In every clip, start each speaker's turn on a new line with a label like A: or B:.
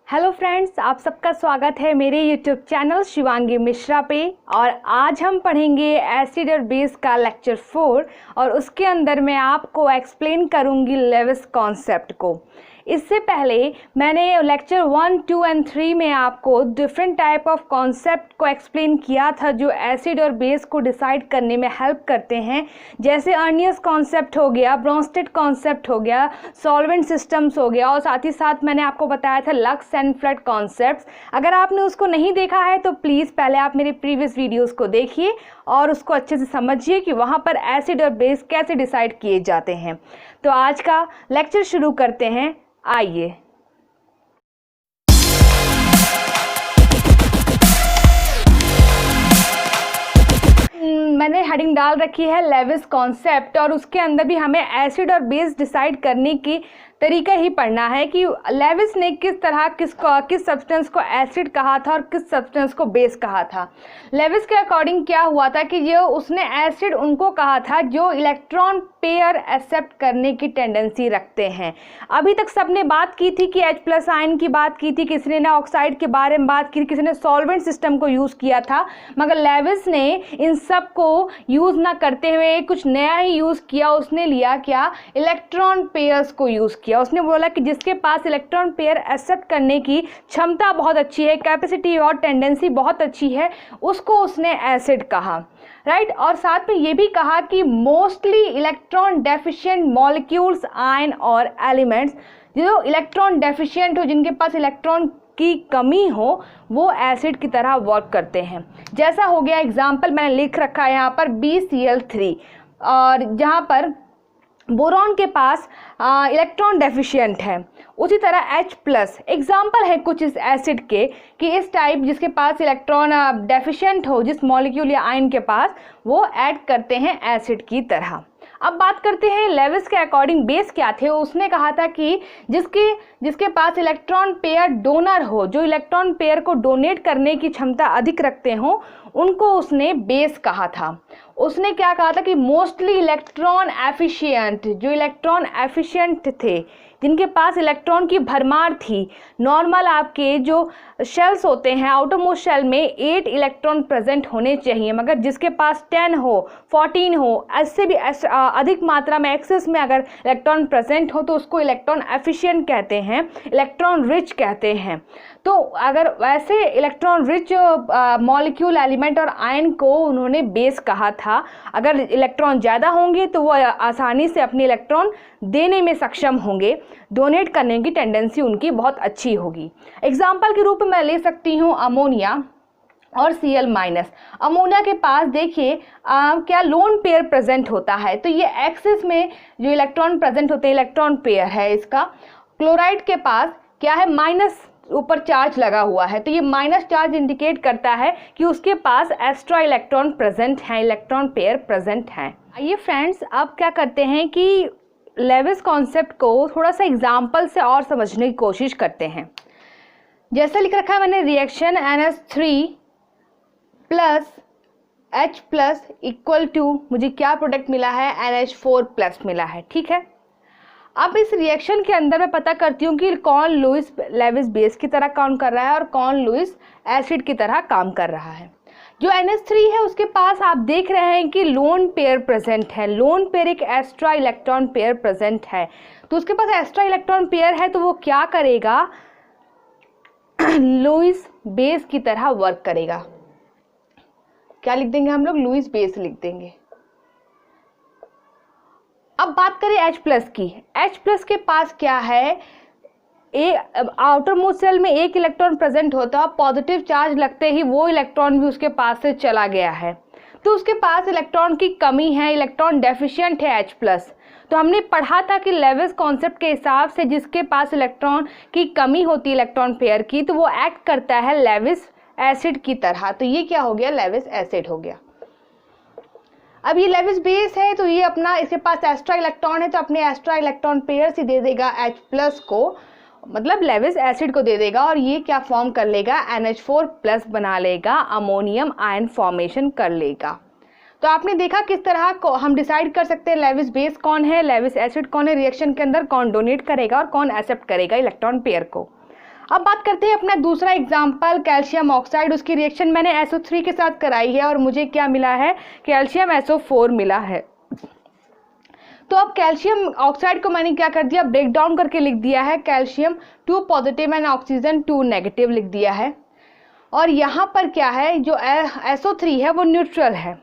A: Hello friends, आप सबका स्वागत है मेरे यूट्यूब चैनल शिवांगी मिश्रा पे। और आज हम पढ़ेंगे एसिड और बेस का लेक्चर 4 और उसके अंदर मैं आपको एक्सप्लेन करूंगी लेविस कॉन्सेप्ट को। इससे पहले मैंने लेक्चर 1, 2 और 3 में आपको डिफरेंट टाइप ऑफ कॉन्सेप्ट को एक्सप्लेन किया था जो एसिड और बेस को डिसाइड करने में हेल्प करते हैं, जैसे अर्नियस कॉन्सेप्ट हो गया, ब्रोंस्टेड कॉन्सेप्ट हो गया, सॉल्वेंट सिस्टम्स हो गया और साथ ही साथ मैंने आपको बताया था लक्स एंड फ्लड कॉन्सेप्ट्स। अगर आपने उसको नहीं देखा है तो प्लीज़ पहले आप मेरे प्रीवियस वीडियोस को देखिए और उसको अच्छे से समझिए कि वहाँ पर एसिड और बेस कैसे डिसाइड किए जाते हैं। तो आज का लेक्चर शुरू करते हैं, आइए। मैंने हेडिंग डाल रखी है लेविस कॉन्सेप्ट और उसके अंदर भी हमें एसिड और बेस डिसाइड करने की तरीका ही पढ़ना है कि लेविस ने किस तरह किस सब्सटेंस को एसिड कहा था और किस सब्सटेंस को बेस कहा था। लेविस के अकॉर्डिंग क्या हुआ था कि जो उसने एसिड उनको कहा था जो इलेक्ट्रॉन पेयर एक्सेप्ट करने की टेंडेंसी रखते हैं। अभी तक सबने बात की थी कि H+ आयन की बात की थी, किसी ने ऑक्साइड के बारे में बात की, किसी ने सॉल्वेंट सिस्टम को यूज़ किया था, मगर लेविस ने इन सब को यूज़ ना करते हुए कुछ नया ही यूज़ किया। उसने लिया क्या, इलेक्ट्रॉन पेयर्स को यूज़ किया। उसने बोला कि जिसके पास इलेक्ट्रॉन पेयर एक्सेप्ट करने की क्षमता बहुत अच्छी है, कैपेसिटी और टेंडेंसी बहुत अच्छी है, उसको उसने एसिड कहा, राइट। और साथ में ये भी कहा कि mostly electron deficient molecules, ion और एलिमेंट्स जो इलेक्ट्रॉन डेफिशिएंट हो, जिनके पास इलेक्ट्रॉन की कमी हो, वो एसिड की तरह वर्क करते हैं। जैसा हो गया एग्जाम्पल मैंने लिख रखा है यहाँ पर BCl3, और जहाँ पर बोरॉन के पास इलेक्ट्रॉन डेफिशिएंट है, उसी तरह H+ एग्जाम्पल है कुछ इस एसिड के कि इस टाइप जिसके पास इलेक्ट्रॉन डेफिशिएंट हो, जिस मॉलिक्यूल या आयन के पास, वो ऐड करते हैं एसिड की तरह। अब बात करते हैं लेविस के अकॉर्डिंग बेस क्या थे। उसने कहा था कि जिसके पास इलेक्ट्रॉन पेयर डोनर हो, जो इलेक्ट्रॉन पेयर को डोनेट करने की क्षमता अधिक रखते हो, उनको उसने बेस कहा था। उसने क्या कहा था कि मोस्टली इलेक्ट्रॉन एफिशिएंट, जो इलेक्ट्रॉन एफिशिएंट थे, जिनके पास इलेक्ट्रॉन की भरमार थी। नॉर्मल आपके जो शेल्स होते हैं, आउटरमोस्ट शेल में 8 इलेक्ट्रॉन प्रेजेंट होने चाहिए, मगर जिसके पास 10 हो, 14 हो, ऐसे भी अधिक मात्रा में एक्सेस में अगर इलेक्ट्रॉन प्रेजेंट हो तो उसको इलेक्ट्रॉन एफिशिएंट कहते हैं, इलेक्ट्रॉन रिच कहते हैं। तो अगर वैसे इलेक्ट्रॉन रिच मॉलिक्यूल, एलिमेंट और आयन को उन्होंने बेस कहा था। अगर इलेक्ट्रॉन ज़्यादा होंगे तो वो आसानी से अपने इलेक्ट्रॉन देने में सक्षम होंगे, डोनेट करने की टेंडेंसी उनकी बहुत अच्छी होगी। एग्जाम्पल के रूप में मैं ले सकती हूँ अमोनिया और Cl-। अमोनिया के पास देखिए क्या लोन पेयर प्रेजेंट होता है, तो ये एक्सिस में जो इलेक्ट्रॉन प्रेजेंट होते हैं, इलेक्ट्रॉन पेयर है इसका। क्लोराइड के पास क्या है, माइनस ऊपर चार्ज लगा हुआ है, तो ये माइनस चार्ज इंडिकेट करता है कि उसके पास एक्स्ट्रा इलेक्ट्रॉन प्रेजेंट हैं, इलेक्ट्रॉन पेयर प्रेजेंट हैं। आइए फ्रेंड्स, अब क्या करते हैं कि लेविस कॉन्सेप्ट को थोड़ा सा एग्जाम्पल से और समझने की कोशिश करते हैं। जैसे लिख रखा है मैंने, reaction NH3 + H+ equal to, मुझे क्या प्रोडक्ट मिला है, NH4+ मिला है, ठीक है। अब इस रिएक्शन के अंदर मैं पता करती हूँ कि कौन लुईस लेविस बेस की तरह काम कर रहा है और कौन लुईस एसिड की तरह काम कर रहा है। जो NH3 है उसके पास आप देख रहे हैं कि लोन पेयर प्रेजेंट है। लोन पेयर एक एक्स्ट्रा इलेक्ट्रॉन पेयर प्रेजेंट है, तो उसके पास एक्स्ट्रा इलेक्ट्रॉन पेयर है, तो वो क्या करेगा, लुईस बेस की तरह वर्क करेगा। क्या लिख देंगे हम लोग, लुईस बेस लिख देंगे। अब बात करें H+ की। H+ के पास क्या है, आउटर मोस्ट शेल में 1 इलेक्ट्रॉन प्रेजेंट होता है, पॉजिटिव चार्ज लगते ही वो इलेक्ट्रॉन भी उसके पास से चला गया है, तो उसके पास इलेक्ट्रॉन की कमी है, इलेक्ट्रॉन डेफिशिएंट है H+। तो हमने पढ़ा था कि लेविस कॉन्सेप्ट के हिसाब से जिसके पास इलेक्ट्रॉन की कमी होती है इलेक्ट्रॉन पेयर की, तो वो एक्ट करता है लेविस एसिड की तरह। तो ये क्या हो गया, लेविस एसिड हो गया। अब ये लेविस बेस है, तो ये अपना, इसके पास एक्स्ट्रा इलेक्ट्रॉन है, तो अपने एक्स्ट्रा इलेक्ट्रॉन पेयर से दे देगा H+ को, मतलब लेविस एसिड को दे देगा, और ये क्या फॉर्म कर लेगा, NH4+ बना लेगा, अमोनियम आयन फॉर्मेशन कर लेगा। तो आपने देखा किस तरह को हम डिसाइड कर सकते हैं लेविस बेस कौन है, लेविस एसिड कौन है, रिएक्शन के अंदर कौन डोनेट करेगा और कौन एक्सेप्ट करेगा इलेक्ट्रॉन पेयर को। अब बात करते हैं अपना दूसरा एग्जाम्पल कैल्शियम ऑक्साइड। उसकी रिएक्शन मैंने SO3 के साथ कराई है और मुझे क्या मिला है, कैल्शियम SO4 मिला है। तो अब कैल्शियम ऑक्साइड को मैंने क्या कर दिया, ब्रेक डाउन करके लिख दिया है, calcium 2 positive and oxygen 2 negative लिख दिया है। और यहाँ पर क्या है, जो SO3 है वो न्यूट्रल है।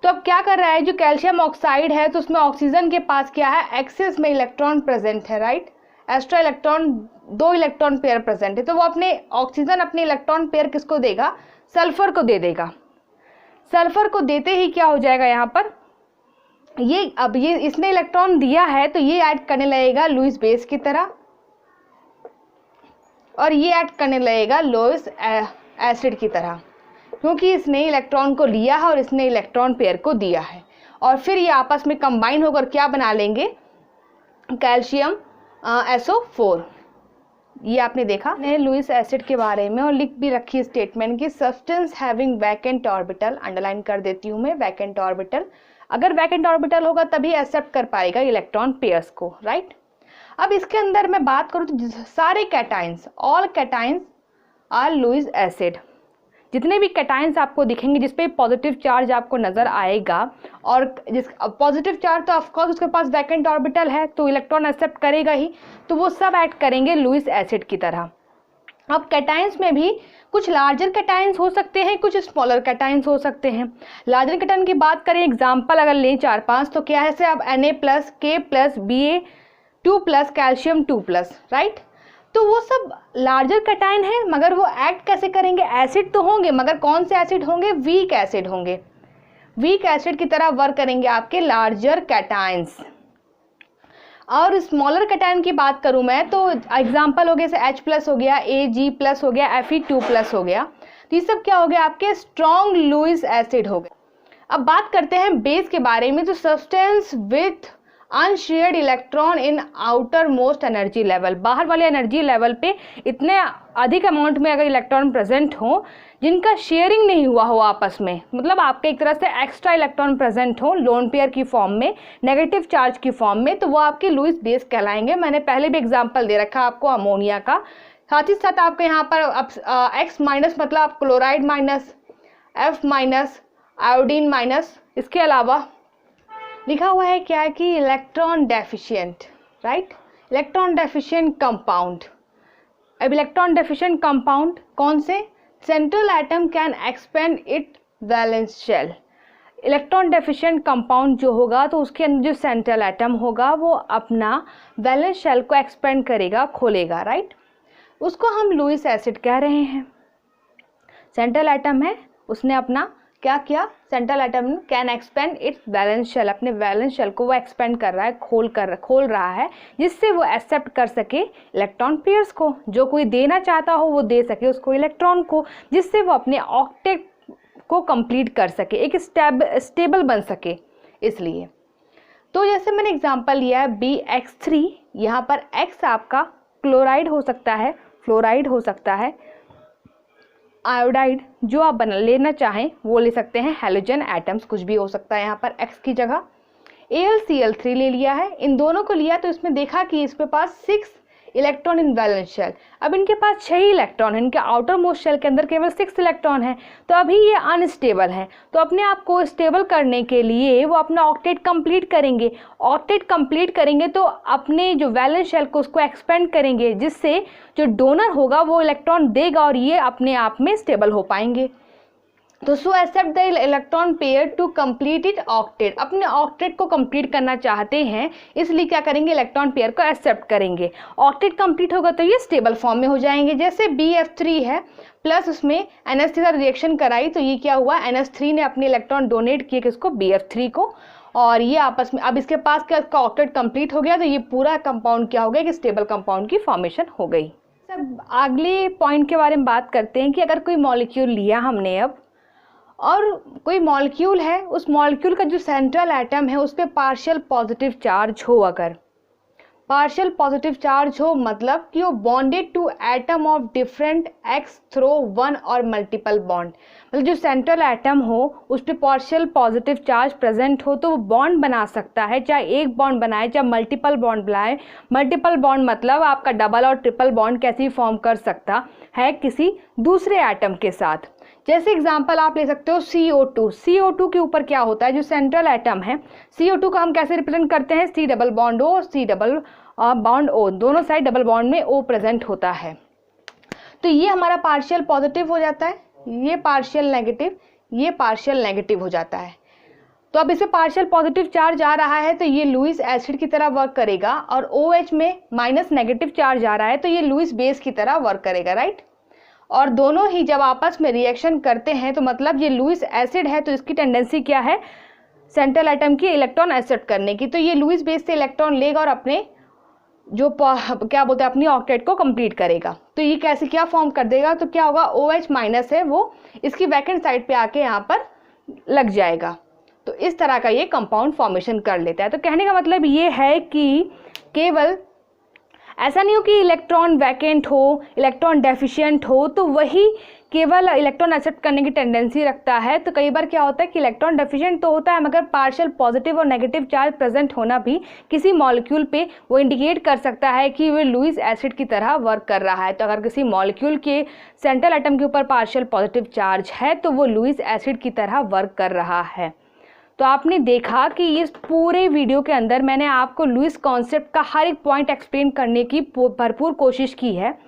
A: तो अब क्या कर रहा है, जो कैल्शियम ऑक्साइड है तो उसमें ऑक्सीजन के पास क्या है, एक्सेस में इलेक्ट्रॉन प्रेजेंट है, right. Extra electron 2 electron pair present है, तो वो अपने ऑक्सीजन अपने इलेक्ट्रॉन पेयर किसको देगा, सल्फर को दे देगा। सल्फर को देते ही क्या हो जाएगा, यहाँ पर ये इसने इलेक्ट्रॉन दिया है तो ये ऐड करने लगेगा लुईस बेस की तरह, और ये ऐड करने लगेगा लुईस एसिड की तरह, क्योंकि इसने इलेक्ट्रॉन को लिया है और इसने इलेक्ट्रॉन पेयर को दिया है। और फिर ये आपस में कंबाइन होकर क्या बना लेंगे, कैल्शियम SO4। ये आपने देखा लुईस एसिड के बारे में, और लिख भी रखी स्टेटमेंट की substance having vacant orbital, underline कर देती हूँ मैं, वैकेंट ऑर्बिटल। अगर वैकेंट ऑर्बिटल होगा तभी एक्सेप्ट कर पाएगा इलेक्ट्रॉन पेयर्स को, राइट। अब इसके अंदर मैं बात करूँ तो सारे cations, all cations are Lewis acid. जितने भी कैटाइंस आपको दिखेंगे जिसपे पॉजिटिव चार्ज आपको नज़र आएगा, और जिस पॉजिटिव चार्ज तो ऑफकोर्स उसके पास वैकेंट ऑर्बिटल है तो इलेक्ट्रॉन एक्सेप्ट करेगा ही, तो वो सब ऐड करेंगे लुईस एसिड की तरह। अब कैटाइंस में भी कुछ लार्जर कैटाइंस हो सकते हैं, कुछ स्मॉलर कैटाइंस हो सकते हैं। लार्जर कैटाइन की बात करें, एग्जांपल अगर लें 4-5 तो क्या है, जैसे अब Na+, K+, Ba2+, calcium 2+, right. तो वो सब लार्जर कैटाइन है, मगर वो एक्ट कैसे करेंगे, एसिड तो होंगे, मगर कौन से एसिड होंगे, वीक एसिड होंगे, वीक एसिड की तरह वर्क करेंगे आपके लार्जर कैटाइंस। और स्मॉलर कैटाइन की बात करूं मैं तो एग्जांपल हो गया जैसे H+ हो गया, Ag+ हो गया, Fe2+ हो गया, तो ये सब क्या हो गया आपके स्ट्रॉन्ग लुईस एसिड हो गए। अब बात करते हैं बेस के बारे में, तो substance with unshared electron in outer most energy level, बाहर वाले एनर्जी लेवल पे इतने अधिक अमाउंट में अगर इलेक्ट्रॉन प्रेजेंट हो जिनका शेयरिंग नहीं हुआ हो आपस में, मतलब आपके एक तरह से एक्स्ट्रा इलेक्ट्रॉन प्रेजेंट हो लोन पेयर की फॉर्म में, नेगेटिव चार्ज की फॉर्म में, तो वो आपके लुईस बेस कहलाएंगे। मैंने पहले भी एग्जांपल दे रखा आपको अमोनिया का, साथ ही साथ आपको यहाँ पर X- मतलब आप chloride minus, F-, iodine minus, इसके अलावा लिखा हुआ है क्या कि electron deficient, right, electron deficient compound. अब इलेक्ट्रॉन डेफिशिएंट कंपाउंड कौन से, central atom can expand it valence shell. Electron deficient compound जो होगा तो उसके अंदर जो सेंट्रल एटम होगा वो अपना वैलेंस शेल को एक्सपेंड करेगा, खोलेगा, राइट, उसको हम लुईस एसिड कह रहे हैं। सेंट्रल एटम है, उसने अपना क्या किया, central atom can expand its valence shell, अपने वैलेंस शेल को वो एक्सपेंड कर रहा है, खोल रहा है, जिससे वो एक्सेप्ट कर सके इलेक्ट्रॉन पेयर्स को, जो कोई देना चाहता हो वो दे सके उसको इलेक्ट्रॉन को, जिससे वो अपने ऑक्टेट को कंप्लीट कर सके, एक स्टेबल बन सके। इसलिए तो जैसे मैंने एग्जांपल लिया है BX3, यहाँ पर X आपका क्लोराइड हो सकता है, फ्लोराइड हो सकता है, आयोडाइड जो आप लेना चाहें वो ले सकते हैं, हैलोजन एटम्स कुछ भी हो सकता है यहाँ पर X की जगह। AlCl3 ले लिया है, इन दोनों को लिया तो इसमें देखा कि इसके पास 6 इलेक्ट्रॉन इन वैलेंस शेल। अब इनके पास 6 ही इलेक्ट्रॉन है, इनके आउटर मोस्ट शेल के अंदर केवल 6 इलेक्ट्रॉन है, तो अभी ये अनस्टेबल है। तो अपने आप को स्टेबल करने के लिए वो अपना ऑक्टेट कंप्लीट करेंगे, ऑक्टेट कंप्लीट करेंगे तो अपने जो वैलेंस शेल को उसको एक्सपेंड करेंगे, जिससे जो डोनर होगा वो इलेक्ट्रॉन देगा और ये अपने आप में स्टेबल हो पाएंगे। तो so accept the electron pair to complete it octet, अपने ऑक्टेट को कंप्लीट करना चाहते हैं इसलिए क्या करेंगे, इलेक्ट्रॉन पेयर को एक्सेप्ट करेंगे। ऑक्टेट कंप्लीट होगा तो ये स्टेबल फॉर्म में हो जाएंगे। जैसे BF3 है प्लस उसमें NH3 का रिएक्शन कराई तो ये क्या हुआ, NH3 ने अपने इलेक्ट्रॉन डोनेट किए किसको, BF3 को, और ये आपस में अब इसके पास क्या, इसका ऑक्टेट कंप्लीट हो गया तो ये पूरा कंपाउंड क्या हो गया कि स्टेबल कंपाउंड की फॉर्मेशन हो गई। सब अगले पॉइंट के बारे में बात करते हैं कि अगर कोई मॉलिक्यूल लिया हमने अब और कोई मॉलिक्यूल है, उस मॉलिक्यूल का जो सेंट्रल एटम है उस पर पार्शियल पॉजिटिव चार्ज हो, अगर पार्शियल पॉजिटिव चार्ज हो मतलब कि वो bonded to atom of different X through one और मल्टीपल बॉन्ड, मतलब जो सेंट्रल एटम हो उस पर पार्शियल पॉजिटिव चार्ज प्रेजेंट हो तो वो बॉन्ड बना सकता है, चाहे एक बॉन्ड बनाए चाहे मल्टीपल बॉन्ड बनाए। मल्टीपल बॉन्ड मतलब आपका डबल और ट्रिपल बॉन्ड कैसे फॉर्म कर सकता है किसी दूसरे एटम के साथ। जैसे एग्जांपल आप ले सकते हो CO2। CO2 के ऊपर क्या होता है, जो सेंट्रल एटम है CO2 का हम कैसे रिप्रेजेंट करते हैं, C double bond O, C double bond O, दोनों साइड डबल बॉन्ड में O प्रेजेंट होता है। तो ये हमारा पार्शियल पॉजिटिव हो जाता है, ये पार्शियल नेगेटिव, ये पार्शियल नेगेटिव हो जाता है। तो अब इसमें पार्शियल पॉजिटिव चार्ज आ रहा है तो ये लुईस एसिड की तरह वर्क करेगा, और OH में माइनस नेगेटिव चार्ज आ रहा है तो ये लुईस बेस की तरह वर्क करेगा, राइट। और दोनों ही जब आपस में रिएक्शन करते हैं तो मतलब ये लुईस एसिड है तो इसकी टेंडेंसी क्या है, सेंट्रल एटम की इलेक्ट्रॉन एक्सेप्ट करने की। तो ये लुईस बेस से इलेक्ट्रॉन लेगा और अपने जो क्या बोलते हैं अपनी ऑक्टेट को कंप्लीट करेगा। तो ये कैसे क्या फॉर्म कर देगा, तो क्या होगा, OH माइनस है वो इसकी वैकेंट साइड पे आके यहाँ पर लग जाएगा। तो इस तरह का ये कंपाउंड फॉर्मेशन कर लेता है। तो कहने का मतलब ये है कि केवल ऐसा नहीं हो कि इलेक्ट्रॉन वैकेंट हो, इलेक्ट्रॉन डेफिशिएंट हो तो वही केवल इलेक्ट्रॉन एक्सेप्ट करने की टेंडेंसी रखता है। तो कई बार क्या होता है कि इलेक्ट्रॉन डेफिशिएंट तो होता है मगर पार्शियल पॉजिटिव और नेगेटिव चार्ज प्रेजेंट होना भी किसी मॉलिक्यूल पे वो इंडिकेट कर सकता है कि वो लुईस एसिड की तरह वर्क कर रहा है। तो अगर किसी मॉलिक्यूल के सेंट्रल एटम के ऊपर पार्शियल पॉजिटिव चार्ज है तो वो लुईस एसिड की तरह वर्क कर रहा है। तो आपने देखा कि इस पूरे वीडियो के अंदर मैंने आपको लुईस कॉन्सेप्ट का हर एक पॉइंट एक्सप्लेन करने की भरपूर कोशिश की है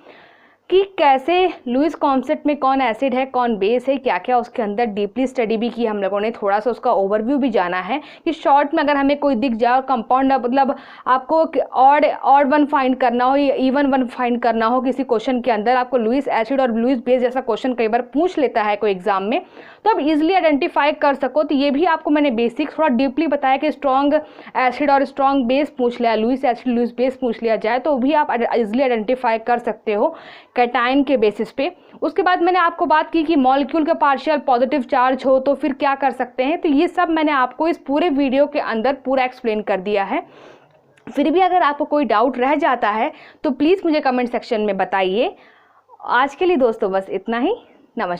A: कि कैसे लुईस कॉन्सेप्ट में कौन एसिड है कौन बेस है, क्या क्या उसके अंदर डीपली स्टडी भी की हम लोगों ने, थोड़ा सा उसका ओवरव्यू भी जाना है कि शॉर्ट में अगर हमें कोई दिख जाए कंपाउंड, मतलब आपको ऑड वन फाइंड करना हो या इवन वन फाइंड करना हो किसी क्वेश्चन के अंदर, आपको लुईस एसिड और लुईस बेस जैसा क्वेश्चन कई बार पूछ लेता है कोई एग्जाम में, तो आप इजिली आइडेंटिफाई कर सको। तो ये भी आपको मैंने बेसिक थोड़ा डीपली बताया कि स्ट्रॉन्ग एसिड और स्ट्रॉन्ग बेस पूछ लिया, लुईस एसिड लुईस बेस पूछ लिया जाए तो भी आप इजिली आइडेंटिफाई कर सकते हो कैटायन के बेसिस पे। उसके बाद मैंने आपको बात की कि मॉलिक्यूल का पार्शियल पॉजिटिव चार्ज हो तो फिर क्या कर सकते हैं। तो ये सब मैंने आपको इस पूरे वीडियो के अंदर पूरा एक्सप्लेन कर दिया है। फिर भी अगर आपको कोई डाउट रह जाता है तो प्लीज़ मुझे कमेंट सेक्शन में बताइए। आज के लिए दोस्तों बस इतना ही। नमस्कार।